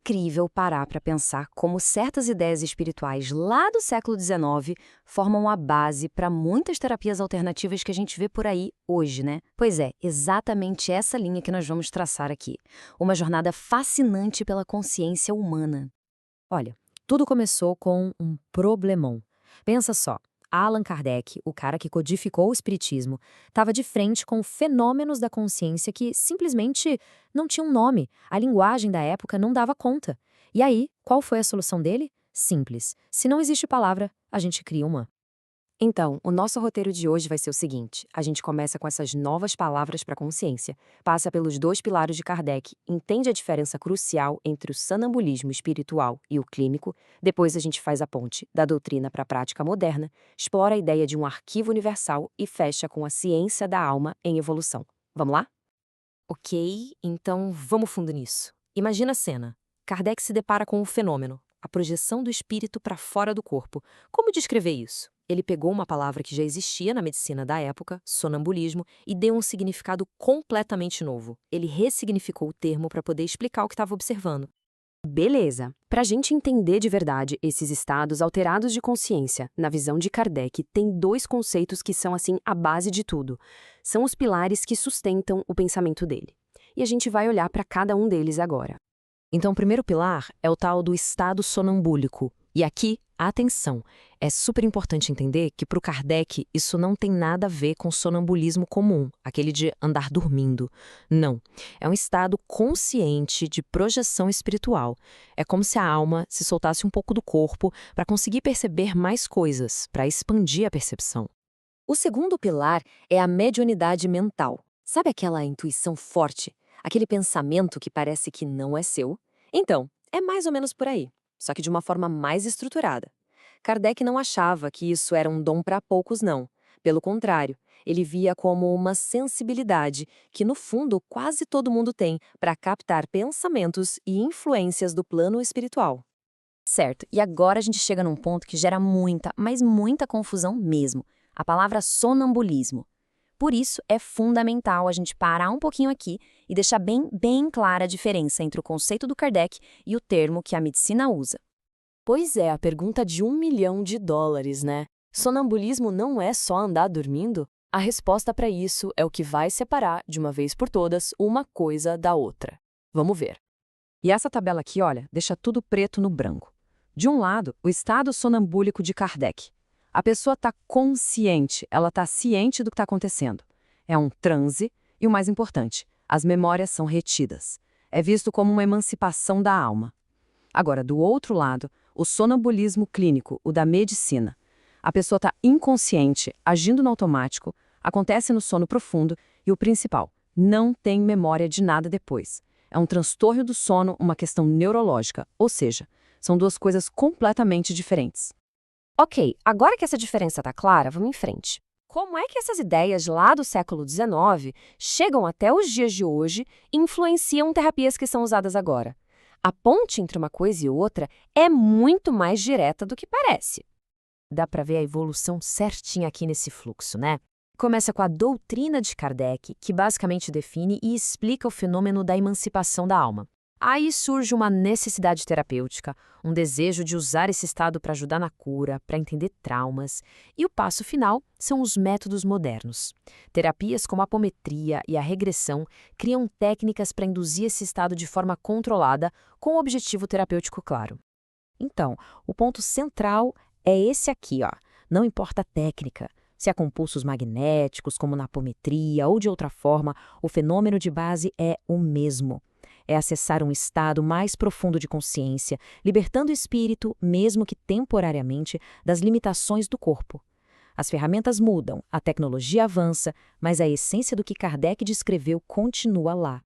incrível parar para pensar como certas ideias espirituais lá do século XIX formam a base para muitas terapias alternativas que a gente vê por aí hoje, né? Pois é, exatamente essa linha que nós vamos traçar aqui. Uma jornada fascinante pela consciência humana. Olha, tudo começou com um problemão. Pensa só, Allan Kardec, o cara que codificou o espiritismo, estava de frente com fenômenos da consciência que simplesmente não tinham nome. A linguagem da época não dava conta. E aí, qual foi a solução dele? Simples. Se não existe palavra, a gente cria uma. Então, o nosso roteiro de hoje vai ser o seguinte: a gente começa com essas novas palavras para a consciência, passa pelos dois pilares de Kardec, entende a diferença crucial entre o sonambulismo espiritual e o clínico, depois a gente faz a ponte da doutrina para a prática moderna, explora a ideia de um arquivo universal e fecha com a ciência da alma em evolução. Vamos lá? Ok, então vamos fundo nisso. Imagina a cena. Kardec se depara com o fenômeno, a projeção do espírito para fora do corpo. Como descrever isso? Ele pegou uma palavra que já existia na medicina da época, sonambulismo, e deu um significado completamente novo. Ele ressignificou o termo para poder explicar o que estava observando. Beleza. Para a gente entender de verdade esses estados alterados de consciência, na visão de Kardec, tem dois conceitos que são, assim, a base de tudo. São os pilares que sustentam o pensamento dele. E a gente vai olhar para cada um deles agora. Então, o primeiro pilar é o tal do estado sonambúlico. E aqui, atenção, é super importante entender que para o Kardec isso não tem nada a ver com sonambulismo comum, aquele de andar dormindo. Não, é um estado consciente de projeção espiritual. É como se a alma se soltasse um pouco do corpo para conseguir perceber mais coisas, para expandir a percepção. O segundo pilar é a mediunidade mental. Sabe aquela intuição forte? Aquele pensamento que parece que não é seu? Então, é mais ou menos por aí, só que de uma forma mais estruturada. Kardec não achava que isso era um dom para poucos, não. Pelo contrário, ele via como uma sensibilidade que, no fundo, quase todo mundo tem para captar pensamentos e influências do plano espiritual. Certo, e agora a gente chega num ponto que gera muita, mas muita confusão mesmo. A palavra sonambulismo. Por isso, é fundamental a gente parar um pouquinho aqui e deixar bem clara a diferença entre o conceito do Kardec e o termo que a medicina usa. Pois é, a pergunta de US$ 1.000.000, né? Sonambulismo não é só andar dormindo? A resposta para isso é o que vai separar, de uma vez por todas, uma coisa da outra. Vamos ver. E essa tabela aqui, olha, deixa tudo preto no branco. De um lado, o estado sonambúlico de Kardec. A pessoa está consciente, ela está ciente do que está acontecendo. É um transe e, o mais importante, as memórias são retidas. É visto como uma emancipação da alma. Agora, do outro lado, o sonambulismo clínico, o da medicina. A pessoa está inconsciente, agindo no automático, acontece no sono profundo e, o principal, não tem memória de nada depois. É um transtorno do sono, uma questão neurológica, ou seja, são duas coisas completamente diferentes. Ok, agora que essa diferença está clara, vamos em frente. Como é que essas ideias lá do século XIX chegam até os dias de hoje e influenciam terapias que são usadas agora? A ponte entre uma coisa e outra é muito mais direta do que parece. Dá para ver a evolução certinha aqui nesse fluxo, né? Começa com a doutrina de Kardec, que basicamente define e explica o fenômeno da emancipação da alma. Aí surge uma necessidade terapêutica, um desejo de usar esse estado para ajudar na cura, para entender traumas. E o passo final são os métodos modernos. Terapias como a apometria e a regressão criam técnicas para induzir esse estado de forma controlada, com o objetivo terapêutico claro. Então, o ponto central é esse aqui, ó. Não importa a técnica. Se há compulsos magnéticos, como na apometria ou de outra forma, o fenômeno de base é o mesmo. É acessar um estado mais profundo de consciência, libertando o espírito, mesmo que temporariamente, das limitações do corpo. As ferramentas mudam, a tecnologia avança, mas a essência do que Kardec descreveu continua lá.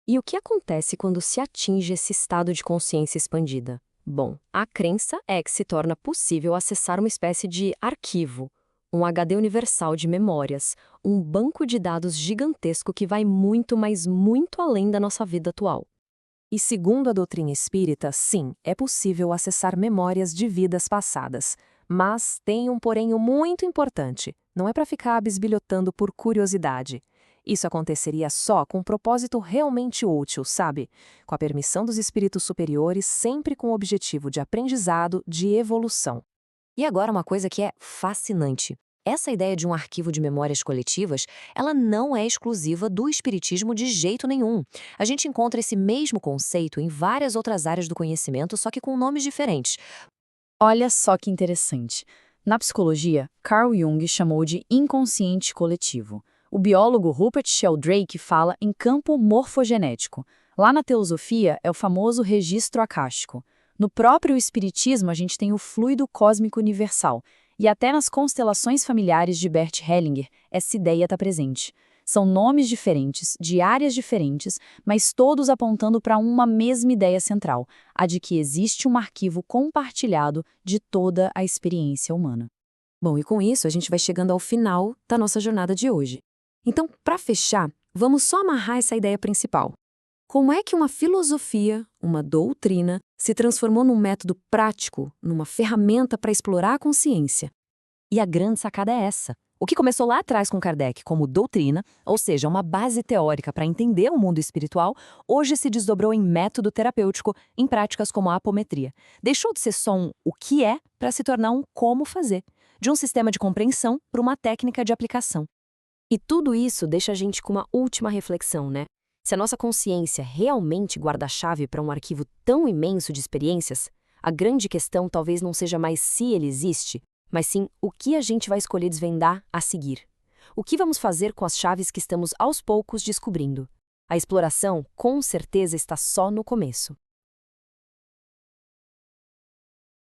E o que acontece quando se atinge esse estado de consciência expandida? Bom, a crença é que se torna possível acessar uma espécie de arquivo, um HD universal de memórias, um banco de dados gigantesco que vai muito, mas muito além da nossa vida atual. E segundo a doutrina espírita, sim, é possível acessar memórias de vidas passadas. Mas tem um porém muito importante, não é para ficar bisbilhotando por curiosidade. Isso aconteceria só com um propósito realmente útil, sabe? Com a permissão dos espíritos superiores, sempre com o objetivo de aprendizado, de evolução. E agora uma coisa que é fascinante. Essa ideia de um arquivo de memórias coletivas, ela não é exclusiva do espiritismo de jeito nenhum. A gente encontra esse mesmo conceito em várias outras áreas do conhecimento, só que com nomes diferentes. Olha só que interessante. Na psicologia, Carl Jung chamou de inconsciente coletivo. O biólogo Rupert Sheldrake fala em campo morfogenético. Lá na teosofia é o famoso registro acástico. No próprio espiritismo a gente tem o fluido cósmico universal. E até nas constelações familiares de Bert Hellinger, essa ideia está presente. São nomes diferentes, de áreas diferentes, mas todos apontando para uma mesma ideia central, a de que existe um arquivo compartilhado de toda a experiência humana. Bom, e com isso a gente vai chegando ao final da nossa jornada de hoje. Então, para fechar, vamos só amarrar essa ideia principal. Como é que uma filosofia, uma doutrina, se transformou num método prático, numa ferramenta para explorar a consciência? E a grande sacada é essa. O que começou lá atrás com Kardec como doutrina, ou seja, uma base teórica para entender o mundo espiritual, hoje se desdobrou em método terapêutico, em práticas como a apometria. Deixou de ser só um o que é para se tornar um como fazer, de um sistema de compreensão para uma técnica de aplicação. E tudo isso deixa a gente com uma última reflexão, né? Se a nossa consciência realmente guarda a chave para um arquivo tão imenso de experiências, a grande questão talvez não seja mais se ele existe, mas sim o que a gente vai escolher desvendar a seguir. O que vamos fazer com as chaves que estamos aos poucos descobrindo? A exploração, com certeza, está só no começo.